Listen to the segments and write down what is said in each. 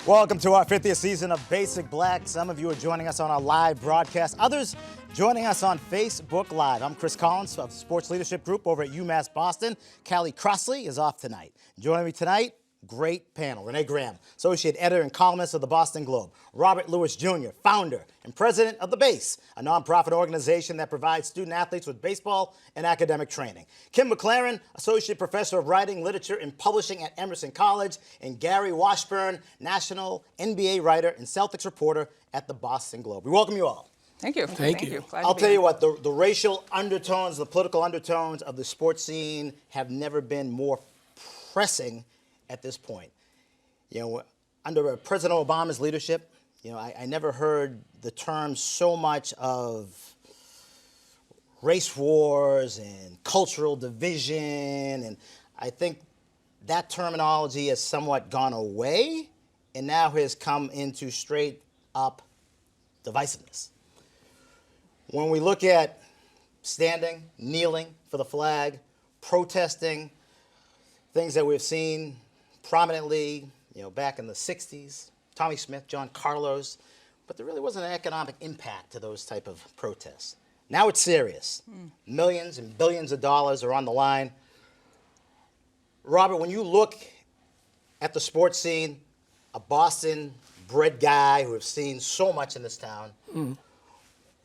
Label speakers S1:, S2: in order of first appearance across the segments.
S1: Welcome to our 50th season of Basic Black. Some of you are joining us on our live broadcast, others joining us on Facebook Live. I'm Chris Collins of Sports Leadership Group over at UMass Boston. Callie Crossley is off tonight. Joining me tonight, great panel. Renee Graham, Associate Editor and Columnist of the Boston Globe. Robert Lewis Jr., Founder and President of The Base, a nonprofit organization that provides student athletes with baseball and academic training. Kim McLarin, Associate Professor of Writing, Literature, and Publishing at Emerson College. And Gary Washburn, National NBA writer and Celtics reporter at the Boston Globe. We welcome you all.
S2: Thank you.
S3: Thank you.
S1: I'll tell you what, the racial undertones, the political undertones of the sports scene have never been more pressing at this point. You know, under President Obama's leadership, you know, I never heard the term so much of race wars and cultural division, and I think that terminology has somewhat gone away and now has come into straight up divisiveness. When we look at standing, kneeling for the flag, protesting, things that we've seen prominently, you know, back in the 60s, Tommy Smith, John Carlos, but there really wasn't an economic impact to those type of protests. Now it's serious. Millions and billions of dollars are on the line. Robert, when you look at the sports scene, a Boston-bred guy who has seen so much in this town,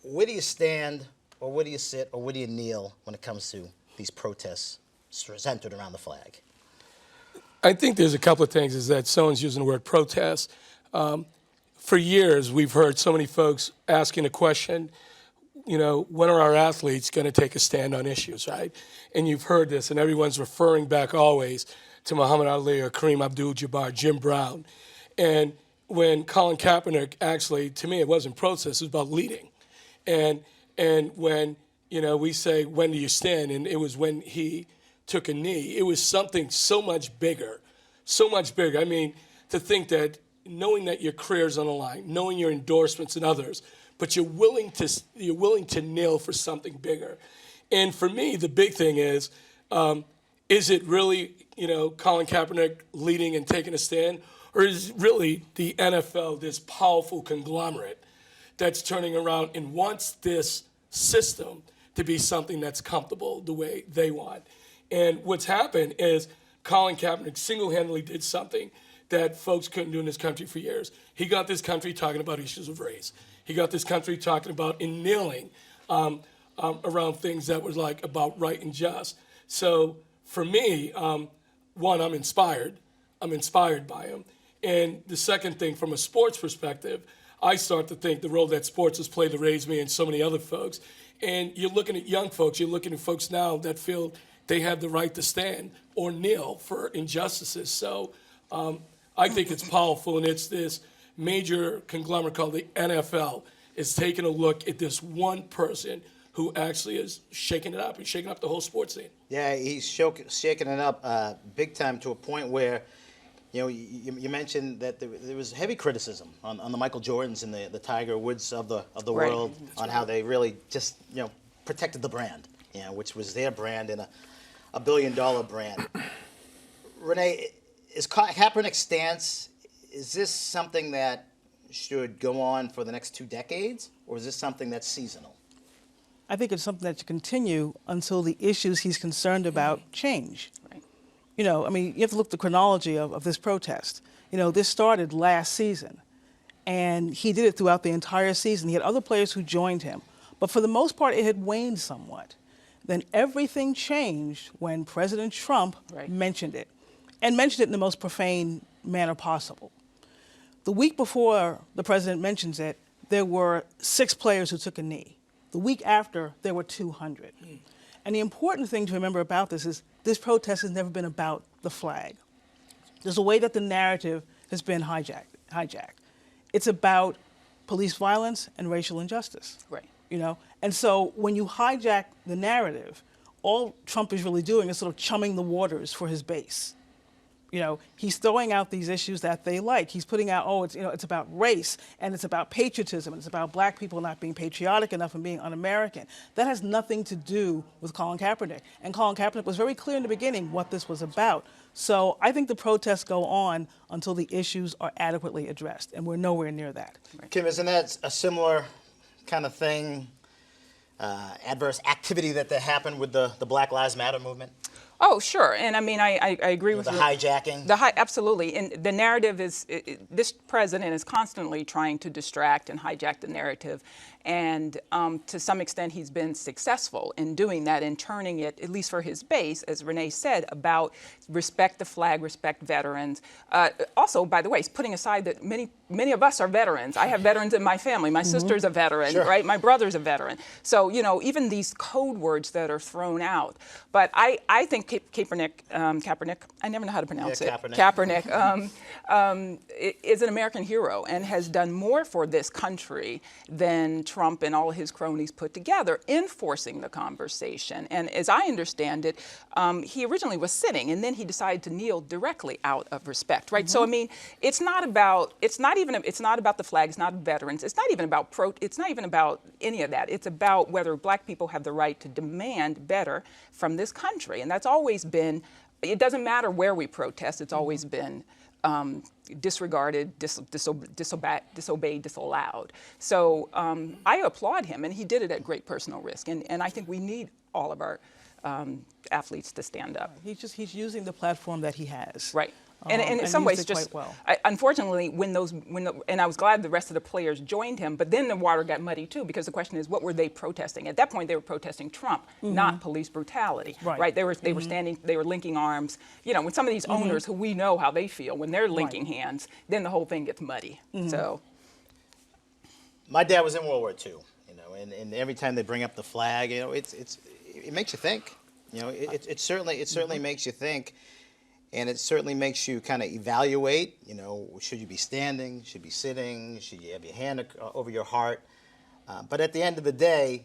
S1: where do you stand, or where do you sit, or where do you kneel when it comes to these protests centered around the flag?
S3: I think there's a couple of things, is that someone's using the word protest. For years, we've heard so many folks asking the question, you know, when are our athletes going to take a stand on issues, right? And you've heard this, and everyone's referring back always to Muhammad Ali or Kareem Abdul-Jabbar, Jim Brown. And when Colin Kaepernick, actually, to me, it wasn't protest, it was about leading. And when, you know, we say, when do you stand? And it was when he took a knee. It was something so much bigger, so much bigger. I mean, to think that knowing that your career's on the line, knowing your endorsements and others, but you're willing to kneel for something bigger. And for me, the big thing is it really, you know, Colin Kaepernick leading and taking a stand, or is it really the NFL, this powerful conglomerate that's turning around and wants this system to be something that's comfortable the way they want? And what's happened is Colin Kaepernick single-handedly did something that folks couldn't do in this country for years. He got this country talking about issues of race. He got this country talking about and kneeling around things that was like about right and just. So for me, one, I'm inspired. I'm inspired by him. And the second thing, from a sports perspective, I start to think the role that sports has played to raise me and so many other folks. And you're looking at young folks, you're looking at folks now that feel they have the right to stand or kneel for injustices. So I think it's powerful, and it's this major conglomerate called the NFL is taking a look at this one person who actually is shaking it up and shaking up the whole sports scene.
S1: Yeah, he's shaking it up big time, to a point where, you know, you mentioned that there was heavy criticism on the Michael Jordans and the Tiger Woods of the
S2: Right.
S1: world, on how they really just, you know, protected the brand, you know, which was their brand and a billion-dollar brand. Renee, is Kaepernick's stance, is this something that should go on for the next 2 decades, or is this something that's seasonal?
S4: I think it's something that should continue until the issues he's concerned about change.
S2: Right.
S4: You know, I mean, you have to look at the chronology of this protest. You know, this started last season, and he did it throughout the entire season. He had other players who joined him, but for the most part, it had waned somewhat. Then everything changed when President Trump mentioned it, and mentioned it in the most profane manner possible. The week before the president mentions it, there were 6 players who took a knee. The week after, there were 200. And the important thing to remember about this is this protest has never been about the flag. There's a way that the narrative has been hijacked. It's about police violence and racial injustice.
S2: Right.
S4: You know, and so when you hijack the narrative, all Trump is really doing is sort of chumming the waters for his base. You know, he's throwing out these issues that they like. He's putting out, oh, it's, you know, it's about race and it's about patriotism and it's about black people not being patriotic enough and being un-American. That has nothing to do with Colin Kaepernick. And Colin Kaepernick was very clear in the beginning what this was about. So I think the protests go on until the issues are adequately addressed, and we're nowhere near that.
S1: Kim, isn't that a similar kind of thing, adverse activity that happened with the Black Lives Matter movement?
S2: Oh, sure. And I mean, I agree with
S1: the
S2: you.
S1: hijacking?
S2: Absolutely. And the narrative is, this president is constantly trying to distract and hijack the narrative. And to some extent, he's been successful in doing that and turning it, at least for his base, as Renee said, about respect the flag, respect veterans. Also, by the way, he's putting aside that many of us are veterans. I have veterans in my family. My sister's a veteran,
S1: Sure.
S2: right? My brother's a veteran. So, you know, even these code words that are thrown out. But I think Kaepernick, I never know how to pronounce it. Kaepernick is an American hero and has done more for this country than Trump and all his cronies put together in forcing the conversation. And as I understand it, he originally was sitting and then he decided to kneel directly out of respect, right? So I mean, it's not about the flag, it's not veterans, it's not even about any of that. It's about whether black people have the right to demand better from this country. And that's always been, it doesn't matter where we protest, it's always been disregarded, disobeyed, disallowed. So I applaud him, and he did it at great personal risk. And I think we need all of our athletes to stand up.
S4: He's using the platform that he has.
S2: Right. And in some ways, just
S4: well.
S2: Unfortunately, and I was glad the rest of the players joined him, but then the water got muddy too, because the question is, what were they protesting? At that point, they were protesting Trump, not police brutality.
S4: Right.
S2: They were standing, they were linking arms. You know, with some of these owners who we know how they feel when they're linking hands, then the whole thing gets muddy. So,
S1: My dad was in World War II, you know, and every time they bring up the flag, you know, it makes you think. You know, it certainly makes you think. And it certainly makes you kind of evaluate, you know, should you be standing, should you be sitting, should you have your hand over your heart? But at the end of the day,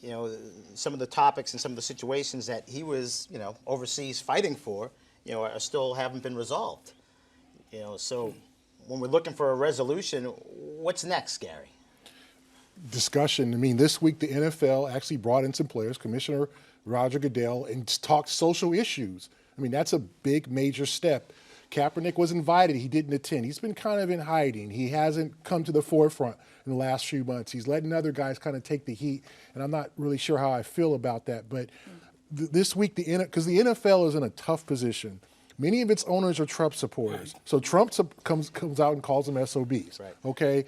S1: you know, some of the topics and some of the situations that he was, you know, overseas fighting for, you know, still haven't been resolved. You know, so when we're looking for a resolution, what's next, Gary?
S5: Discussion. I mean, this week the NFL actually brought in some players, Commissioner Roger Goodell, and talked social issues. I mean, that's a big, major step. Kaepernick was invited. He didn't attend. He's been kind of in hiding. He hasn't come to the forefront in the last few months. He's letting other guys kind of take the heat, and I'm not really sure how I feel about that. But this week, because the NFL is in a tough position. Many of its owners are Trump supporters. So Trump comes out and calls them SOBs,
S1: right.
S5: Okay?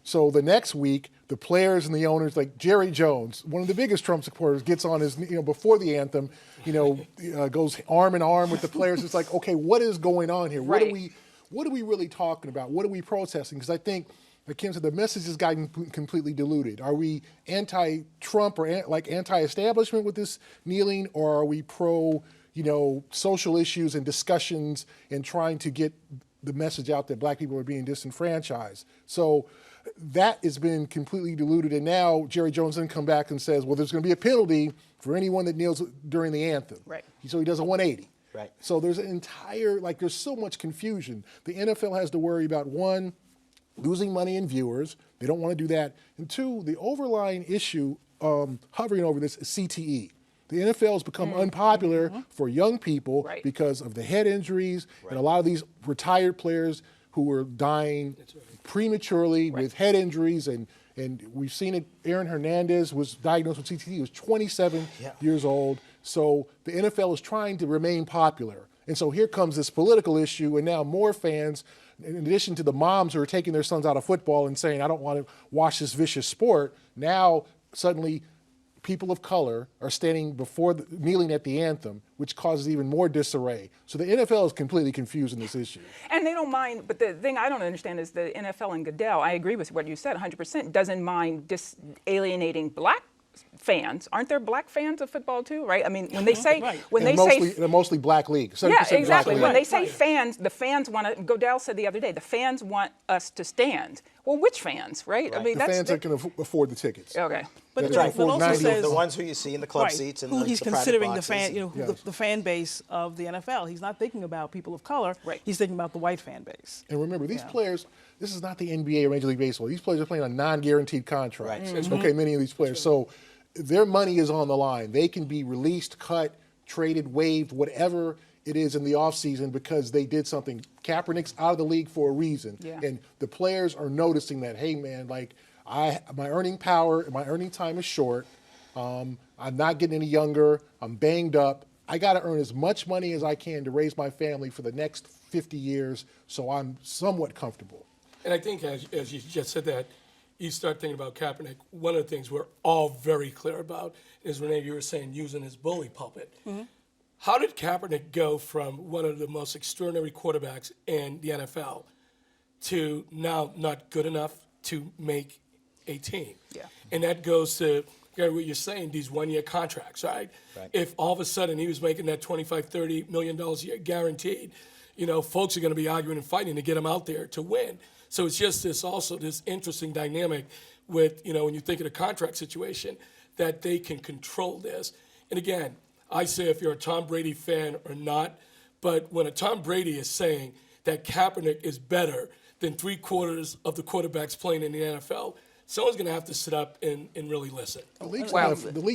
S5: So the next week, the players and the owners, like Jerry Jones, one of the biggest Trump supporters, gets on his, you know, before the anthem, you know, goes arm in arm with the players. It's like, okay, what is going on here?
S2: Right.
S5: What are we really talking about? What are we protesting? Because I think, like Kim said, the message has gotten completely diluted. Are we anti-Trump or anti-establishment with this kneeling, or are we pro, you know, social issues and discussions and trying to get the message out that black people are being disenfranchised? So that has been completely diluted. And now Jerry Jones then come back and says, well, there's going to be a penalty for anyone that kneels during the anthem.
S2: Right.
S5: So he does a 180.
S1: Right.
S5: So there's an entire, there's so much confusion. The NFL has to worry about, one, losing money in viewers. They don't want to do that. And two, the overlying issue hovering over this is CTE. The NFL has become unpopular for young people because of the head injuries and a lot of these retired players who were dying prematurely with head injuries. And we've seen it. Aaron Hernandez was diagnosed with CTE. He was 27 years old. So the NFL is trying to remain popular. And so here comes this political issue, and now more fans, in addition to the moms who are taking their sons out of football and saying, I don't want to watch this vicious sport, now suddenly people of color are standing kneeling at the anthem, which causes even more disarray. So the NFL is completely confused in this issue.
S2: And they don't mind, but the thing I don't understand is the NFL and Goodell, I agree with what you said 100%, doesn't mind alienating black fans. Aren't there black fans of football too, right? I mean, when they say,
S4: Right.
S2: when
S5: And
S2: they
S5: mostly,
S2: say,
S5: they're mostly black league. 70%
S2: yeah,
S5: black
S2: exactly.
S5: league.
S2: When they say fans, the fans want to, Godell said the other day, the fans want us to stand. Well, which fans, right? I mean,
S5: The fans that can afford the tickets.
S2: okay.
S4: But
S5: That
S4: it
S5: can
S4: but
S5: afford
S4: also
S5: 90
S4: says
S1: The ones who you see in the club
S4: right,
S1: seats and
S4: who he's
S1: the private
S4: considering the
S1: boxes.
S4: fan,
S5: Yes.
S4: the fan base of the NFL. He's not thinking about people of color.
S2: Right.
S4: He's thinking about the white fan base.
S5: And remember, these players, this is not the NBA or Major League Baseball. These players are playing on non-guaranteed contracts.
S1: Right.
S5: Okay, many of these players. So their money is on the line. They can be released, cut, traded, waived, whatever it is in the offseason because they did something. Kaepernick's out of the league for a reason.
S2: Yeah.
S5: And the players are noticing that, hey, man, like, my earning power, my earning time is short. I'm not getting any younger. I'm banged up. I got to earn as much money as I can to raise my family for the next 50 years so I'm somewhat comfortable.
S3: And I think as you just said that, you start thinking about Kaepernick. One of the things we're all very clear about is, Renee, you were saying using his bully pulpit. How did Kaepernick go from one of the most extraordinary quarterbacks in the NFL to now not good enough to make a team?
S2: Yeah.
S3: And that goes to what you're saying, these one-year contracts, right? If all of a sudden he was making that $25, $30 million a year guaranteed, folks are going to be arguing and fighting to get him out there to win. So it's just this interesting dynamic with, when you think of the contract situation, that they can control this. And again, I say if you're a Tom Brady fan or not, but when a Tom Brady is saying that Kaepernick is better than 3/4 of the quarterbacks playing in the NFL, someone's going to have to sit up and really listen.
S5: The league's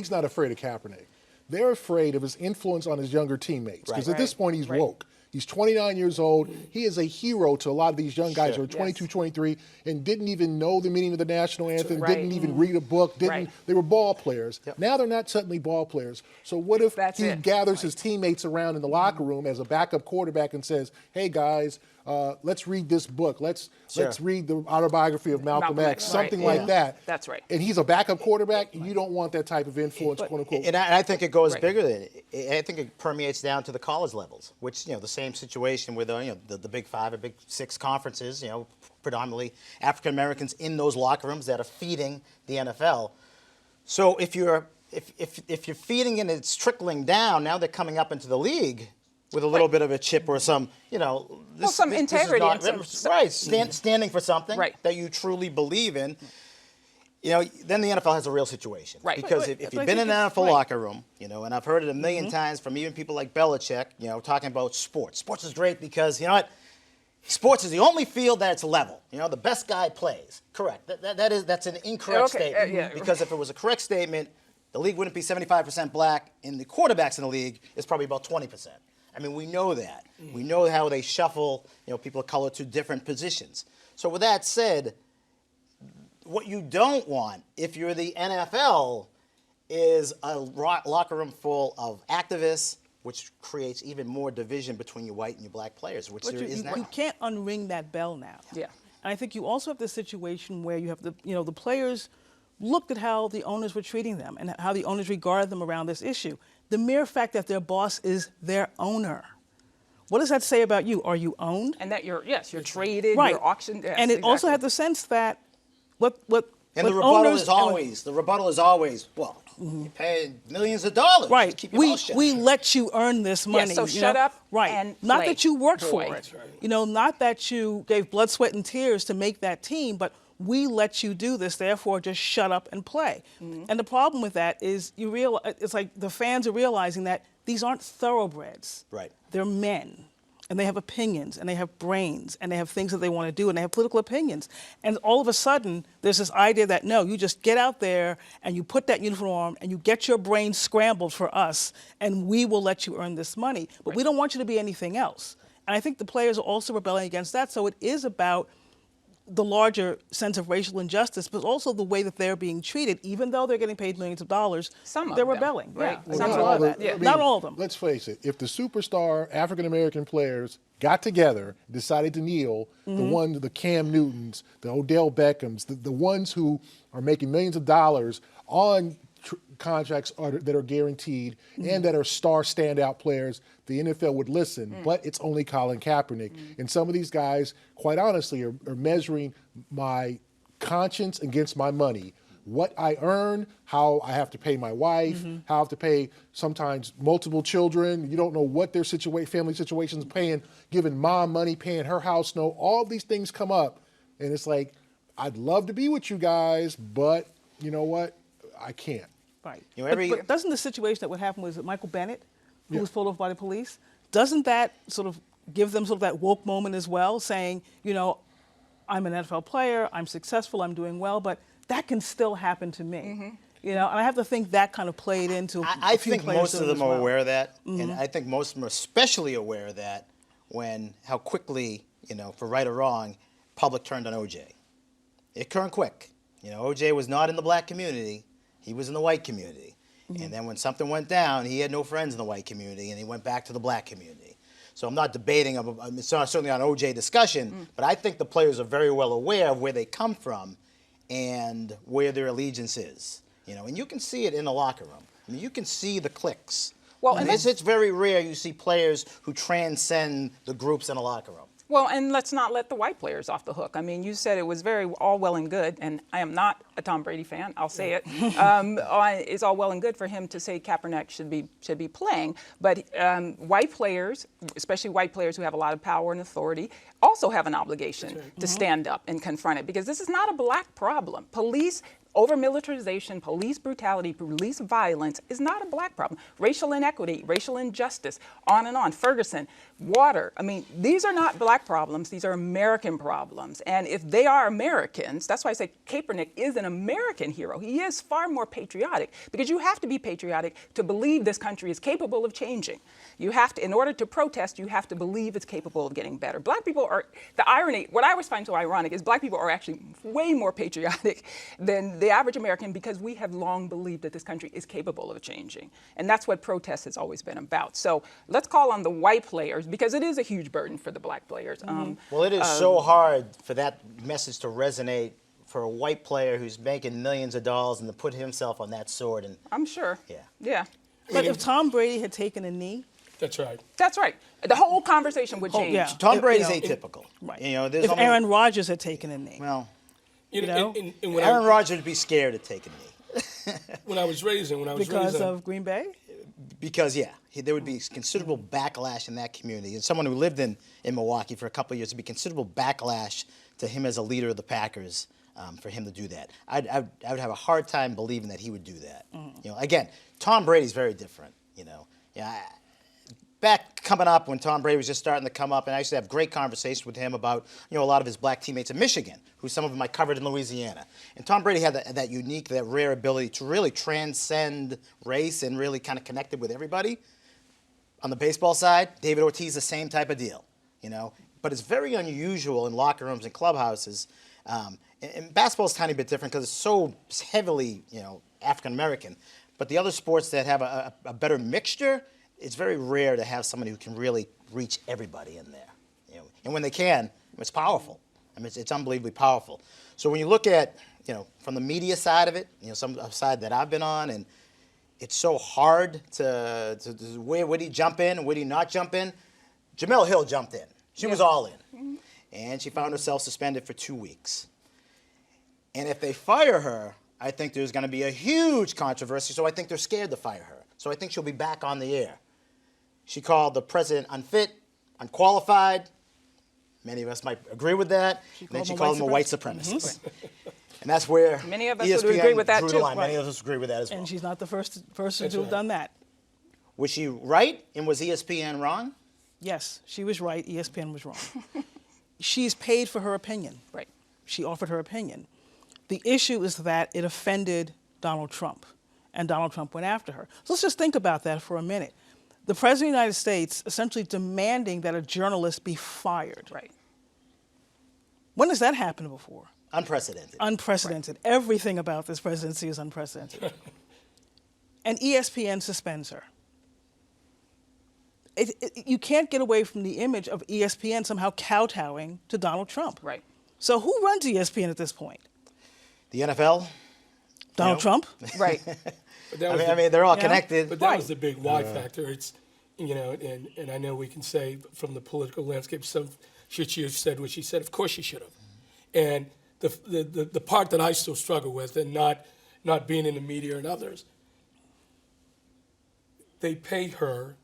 S5: not afraid of Kaepernick. They're afraid of his influence on his younger teammates because at this point he's woke. He's 29 years old. He is a hero to a lot of these young guys who are 22, 23, and didn't even know the meaning of the national anthem, didn't even read a book, They were ball players. Now they're not suddenly ball players. So what if he gathers his teammates around in the locker room as a backup quarterback and says, hey, guys, let's read this book. Let's read the autobiography of Malcolm X, something like that.
S2: That's right.
S5: And he's a backup quarterback. You don't want that type of influence, quote unquote.
S1: And I think it goes bigger than it. I think it permeates down to the college levels, which the same situation with the Big Five or Big Six conferences. Predominantly African Americans in those locker rooms that are feeding the NFL. So if you're feeding and it's trickling down, now they're coming up into the league with a little bit of a chip or some,
S2: some integrity.
S1: Standing for something that you truly believe in. Then the NFL has a real situation.
S2: Right.
S1: Because if you've been in an NFL locker room, and I've heard it a million times from even people like Belichick, talking about sports. Sports is great because, sports is the only field that's level. The best guy plays. Correct. That's an incorrect statement. Because if it was a correct statement, the league wouldn't be 75% black, and the quarterbacks in the league is probably about 20%. I mean, we know that. We know how they shuffle, people of color to different positions. So with that said, what you don't want, if you're the NFL, is a locker room full of activists, which creates even more division between your white and your black players, which there is now.
S4: You can't unring that bell now.
S2: Yeah.
S4: And I think you also have the situation where you have the players looked at how the owners were treating them and how the owners regarded them around this issue. The mere fact that their boss is their owner. What does that say about you? Are you owned?
S2: And that you're traded,
S4: right.
S2: you're auctioned. Yes,
S4: and it also had the sense that
S1: the rebuttal is always, well, you're paying millions of dollars.
S4: Right.
S1: Keep your mouth shut.
S4: We let you earn this money.
S2: so shut up
S4: right.
S2: and
S4: Not
S2: play,
S4: that you worked for
S2: boy.
S4: it. Not that you gave blood, sweat, and tears to make that team, but we let you do this, therefore just shut up and play. And the problem with that is it's like the fans are realizing that these aren't thoroughbreds.
S1: Right.
S4: They're men. And they have opinions, and they have brains, and they have things that they want to do, and they have political opinions. And all of a sudden, there's this idea that, no, you just get out there, and you put that uniform on, and you get your brain scrambled for us, and we will let you earn this money. But we don't want you to be anything else. And I think the players are also rebelling against that. So it is about the larger sense of racial injustice, but also the way that they're being treated, even though they're getting paid millions of dollars.
S2: Some of
S4: they're
S2: them,
S4: rebelling.
S2: right?
S4: Yeah,
S2: Some
S4: not
S2: of
S4: all of
S2: them.
S4: that.
S2: Yeah.
S4: Not all of them.
S5: Let's face it. If the superstar African-American players got together, decided to kneel, the Cam Newtons, the Odell Beckhams, the ones who are making millions of dollars on contracts that are guaranteed and that are star standout players, the NFL would listen. But it's only Colin Kaepernick. And some of these guys, quite honestly, are measuring my conscience against my money. what I earn, how I have to pay my wife, how I have to pay sometimes multiple children. You don't know what their family situation's paying, giving mom money, paying her house note. All these things come up, and it's like, I'd love to be with you guys, but you know what? I can't.
S4: Right.
S1: You know,
S4: but doesn't the situation that would happen was Michael Bennett, who was pulled over by the police, doesn't that sort of give them sort of that woke moment as well, saying, you know, I'm an NFL player, I'm successful, I'm doing well, but that can still happen to me. You know, and I have to think that kind of played into
S1: I
S4: a few
S1: think
S4: players
S1: most of
S4: doing
S1: them
S4: as
S1: are
S4: well.
S1: aware of that, and I think most of them are especially aware of that when how quickly, you know, for right or wrong, public turned on OJ. It turned quick. You know, OJ was not in the black community; he was in the white community. And then when something went down, he had no friends in the white community, and he went back to the black community. So I'm not debating, it's not certainly on OJ discussion, but I think the players are very well aware of where they come from and where their allegiance is. You know, and you can see it in the locker room. I mean, you can see the cliques.
S2: Well,
S1: and
S2: and
S1: it's very rare you see players who transcend the groups in a locker room.
S2: Well, and let's not let the white players off the hook. I mean, you said it was all well and good, and I am not a Tom Brady fan. I'll say it. It's all well and good for him to say Kaepernick should be playing, but white players, especially white players who have a lot of power and authority, also have an obligation to stand up and confront it, because this is not a black problem. Police over-militarization, police brutality, police violence is not a black problem. Racial inequity, racial injustice, on and on. Ferguson, water. I mean, these are not black problems. These are American problems. And if they are Americans, that's why I say Kaepernick is an American hero. He is far more patriotic, because you have to be patriotic to believe this country is capable of changing. You have to, in order to protest, you have to believe it's capable of getting better. Black people are, the irony, what I always find so ironic is black people are actually way more patriotic than the average American, because we have long believed that this country is capable of changing. And that's what protest has always been about. So let's call on the white players, because it is a huge burden for the black players.
S1: Well, it is so hard for that message to resonate for a white player who's making millions of dollars and to put himself on that sword. And
S2: I'm sure.
S1: Yeah.
S2: Yeah.
S4: But if Tom Brady had taken a knee,
S3: That's right.
S2: That's right. The whole conversation would change.
S4: yeah.
S1: Tom Brady's
S4: you know,
S1: atypical.
S4: right.
S1: You know, there's
S4: if
S1: only,
S4: Aaron Rodgers had taken a knee,
S1: well,
S3: You
S4: know?
S3: and when,
S1: Aaron Rodgers would be scared to take a knee.
S3: when I was raising,
S4: because of Green Bay?
S1: Because, yeah, there would be considerable backlash in that community. And someone who lived in Milwaukee for a couple of years, there'd be considerable backlash to him as a leader of the Packers for him to do that. I would have a hard time believing that he would do that. You know, again, Tom Brady's very different, you know. Yeah, back coming up when Tom Brady was just starting to come up, and I used to have great conversations with him about, you know, a lot of his black teammates in Michigan, who some of them I covered in Louisiana. And Tom Brady had that unique, that rare ability to really transcend race and really kind of connected with everybody. On the baseball side, David Ortiz, the same type of deal, you know. But it's very unusual in locker rooms and clubhouses. And basketball is a tiny bit different because it's so heavily, you know, African American. But the other sports that have a better mixture, it's very rare to have somebody who can really reach everybody in there. You know? And when they can, it's powerful. I mean, it's unbelievably powerful. So when you look at, you know, from the media side of it, you know, some side that I've been on, and it's so hard to where would he jump in and would he not jump in? Jamel Hill jumped in. She was all in. And she found herself suspended for 2 weeks. And if they fire her, I think there's going to be a huge controversy, so I think they're scared to fire her. So I think she'll be back on the air. She called the president unfit, unqualified. Many of us might agree with that. And then she called him a white supremacist. And that's where
S2: Many of us
S1: ESPN
S2: would agree with that,
S1: drew
S2: too.
S1: the line.
S2: Right.
S1: Many of us agree with that as well.
S4: And she's not the first person
S3: That's
S4: to have
S3: right.
S4: done that.
S1: Was she right, and was ESPN wrong?
S4: Yes, she was right. ESPN was wrong. She's paid for her opinion.
S2: Right.
S4: She offered her opinion. The issue is that it offended Donald Trump, and Donald Trump went after her. So let's just think about that for a minute. The President of the United States essentially demanding that a journalist be fired.
S2: Right.
S4: When has that happened before?
S1: Unprecedented.
S4: Unprecedented. Right. Everything about this presidency is unprecedented. And ESPN suspends her. You can't get away from the image of ESPN somehow kowtowing to Donald Trump.
S2: Right.
S4: So who runs ESPN at this point?
S1: The NFL?
S4: Donald
S1: No.
S4: Trump?
S2: Right.
S3: But that
S1: I
S3: was
S1: mean,
S3: the-
S1: they're all
S4: Yeah.
S1: connected.
S3: But that was the big why factor. It's, you know, and I know we can say from the political landscape, should she have said what she said? Of course she should have. And the part that I still struggle with, and not not being in the media and others. They paid her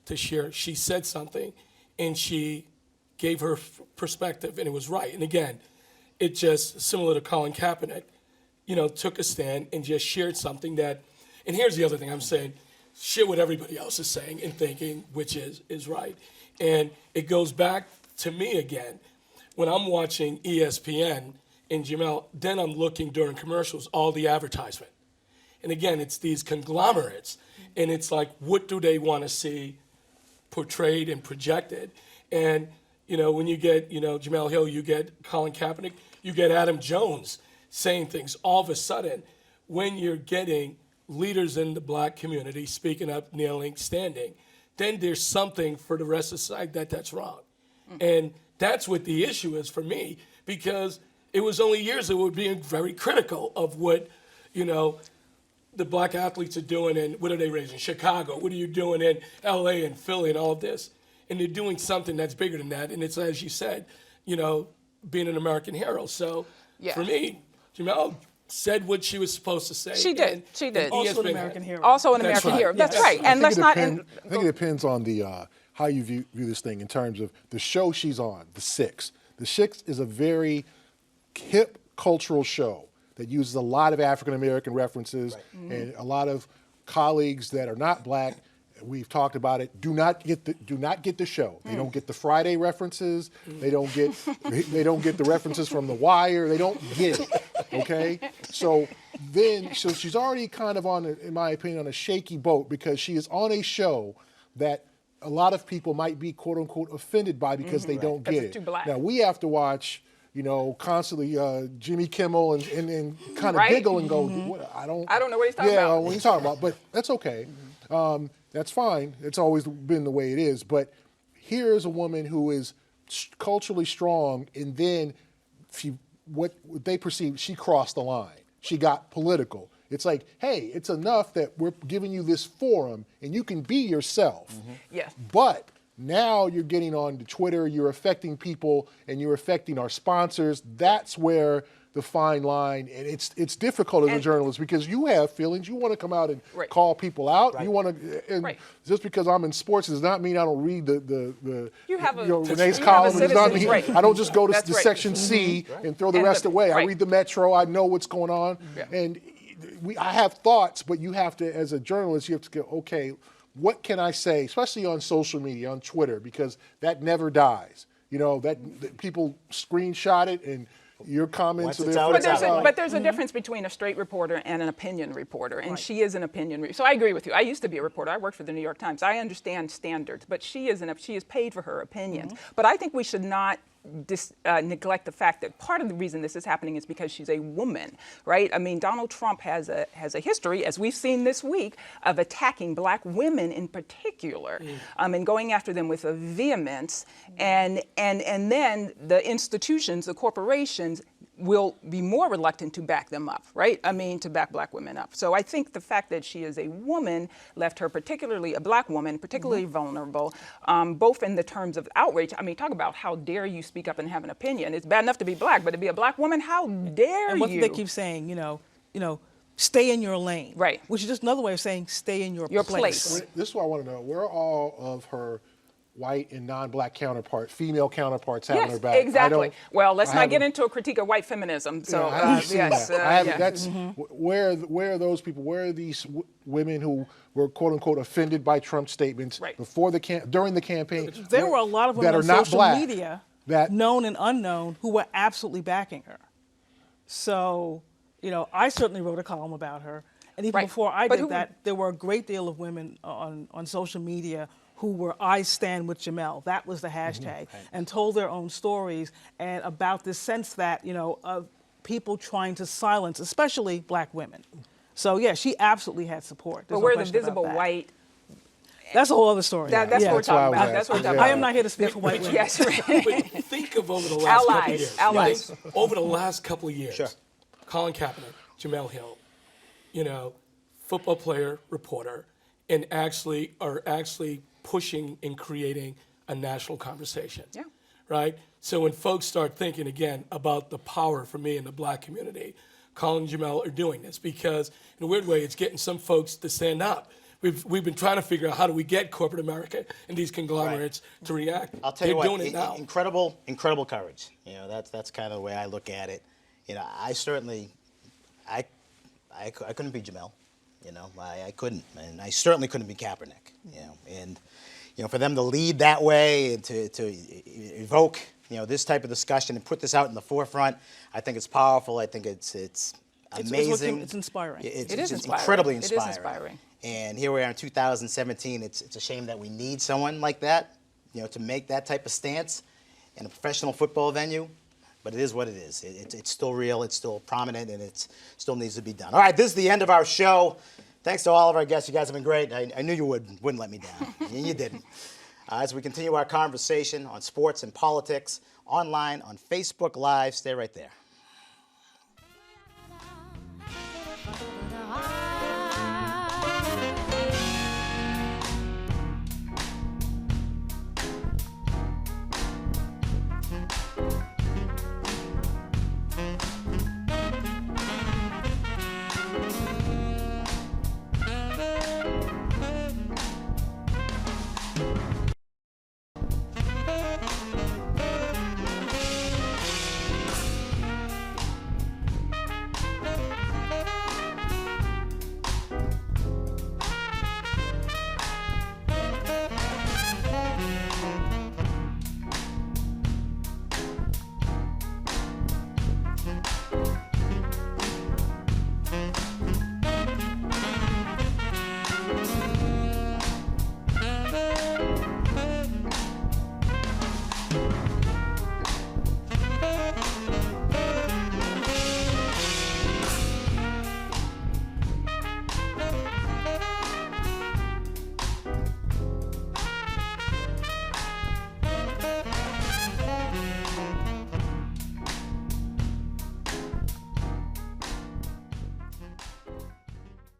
S3: to share. She said something, and she gave her perspective, and it was right. And again, it just, similar to Colin Kaepernick, took a stand and just shared something that, and here's the other thing I'm saying, share what everybody else is saying and thinking, which is right. And it goes back to me again. When I'm watching ESPN and Jamel, then I'm looking during commercials, all the advertisement. And again, it's these conglomerates. And it's like, what do they want to see portrayed and projected? And, when you get, Jamel Hill, you get Colin Kaepernick, you get Adam Jones saying things. All of a sudden, when you're getting leaders in the black community speaking up, kneeling, standing, then there's something for the rest of society that's wrong. And that's what the issue is for me, because it was only years that we were being very critical of what, the black athletes are doing, and what are they raising? Chicago, what are you doing in LA and Philly and all of this? And they're doing something that's bigger than that, and it's, as you said, being an American hero. So for me, Jamel said what she was supposed to say.
S2: She did. She did.
S4: Also an American hero.
S2: Also an
S3: That's
S2: American
S3: right.
S2: hero. That's
S3: Yes.
S2: right. And let's not.
S5: I think it depends on the how you view this thing in terms of the show she's on, The Six. The Six is a very hip cultural show that uses a lot of African American references, and a lot of colleagues that are not black. We've talked about it. Do not get the show. They don't get the Friday references. They don't get the references from The Wire. They don't get it. Okay, so she's already kind of in my opinion, on a shaky boat, because she is on a show that a lot of people might be quote unquote offended by because they don't get it.
S2: Too black.
S5: Now we have to watch, constantly Jimmy Kimmel and kind of
S2: Right.
S5: giggle and go, what, I don't
S2: know what he's talking about.
S5: Yeah, what he's talking about, but that's okay. That's fine. It's always been the way it is. But here is a woman who is culturally strong, and then what they perceive, she crossed the line. She got political. It's like, hey, it's enough that we're giving you this forum, and you can be yourself.
S2: Yes.
S5: But now you're getting on to Twitter, you're affecting people, and you're affecting our sponsors. That's where the fine line, and it's difficult as a journalist, because you have feelings. You want to come out and call people out. Right. You want to, and just because I'm in sports does not mean I don't read the
S2: You have
S5: Renee's column. It does not mean I don't just go to the section C and throw the rest away. I read the Metro. I know what's going on, and I have thoughts, but you have to, as a journalist, you have to go, okay, what can I say, especially on social media, on Twitter, because that never dies. That people screenshot it, and your comments are there.
S2: But there's a difference between a straight reporter and an opinion reporter, and she is an opinion. So I agree with you. I used to be a reporter. I worked for the New York Times. I understand standards, but she is paid for her opinions. But I think we should not neglect the fact that part of the reason this is happening is because she's a woman, right? I mean, Donald Trump has a history, as we've seen this week, of attacking black women in particular, and going after them with a vehemence, and then the institutions, the corporations, will be more reluctant to back them up, right? I mean, to back black women up. So I think the fact that she is a woman left her, particularly a black woman, particularly vulnerable, both in the terms of outrage. I mean, talk about how dare you speak up and have an opinion. It's bad enough to be black, but to be a black woman, how dare you?
S4: And what they keep saying, stay in your lane.
S2: Right.
S4: Which is just another way of saying stay in your
S2: place.
S5: This is what I want to know. Where are all of her white and non-black female counterparts having her back?
S2: Exactly. Well, let's not get into a critique of white feminism. So
S5: where are those people? Where are these women who were quote unquote offended by Trump's statements before during the campaign?
S4: There were a lot of women on social media, known and unknown, who were absolutely backing her. So, I certainly wrote a column about her, and even before I did that, there were a great deal of women on social media who were I stand with Jamel. That was the hashtag, and told their own stories and about this sense that, of people trying to silence, especially black women. So yeah, she absolutely had support.
S2: But we're the visible white.
S4: That's a whole other story.
S2: That's what we're talking about. That's what we're talking about.
S4: I am not here to speak for white women.
S2: Yes, right.
S3: But think of over the last couple of years.
S2: Allies.
S3: Over the last couple of years, Colin Kaepernick, Jamel Hill, football player, reporter, and are actually pushing and creating a national conversation. Yeah. Right? So when folks start thinking again about the power for me in the black community, Colin and Jamel are doing this, because in a weird way, it's getting some folks to stand up. We've been trying to figure out how do we get corporate America and these conglomerates to react.
S1: I'll tell
S3: They're
S1: you what,
S3: doing it now.
S1: incredible courage. You know, that's kind of the way I look at it. You know, I certainly, I couldn't be Jamel. You know, I couldn't, and I certainly couldn't be Kaepernick. You know, and you know, for them to lead that way and to evoke, you know, this type of discussion and put this out in the forefront, I think it's powerful. I think it's amazing.
S4: It's inspiring.
S2: It is inspiring.
S1: Incredibly inspiring.
S2: It is inspiring.
S1: And here we are in 2017. It's a shame that we need someone like that, you know, to make that type of stance in a professional football venue. But it is what it is. It's still real. It's still prominent, and it still needs to be done. All right, this is the end of our show. Thanks to all of our guests. You guys have been great. I knew you wouldn't let me down, and you didn't. As we continue our conversation on sports and politics, online on Facebook Live. Stay right there.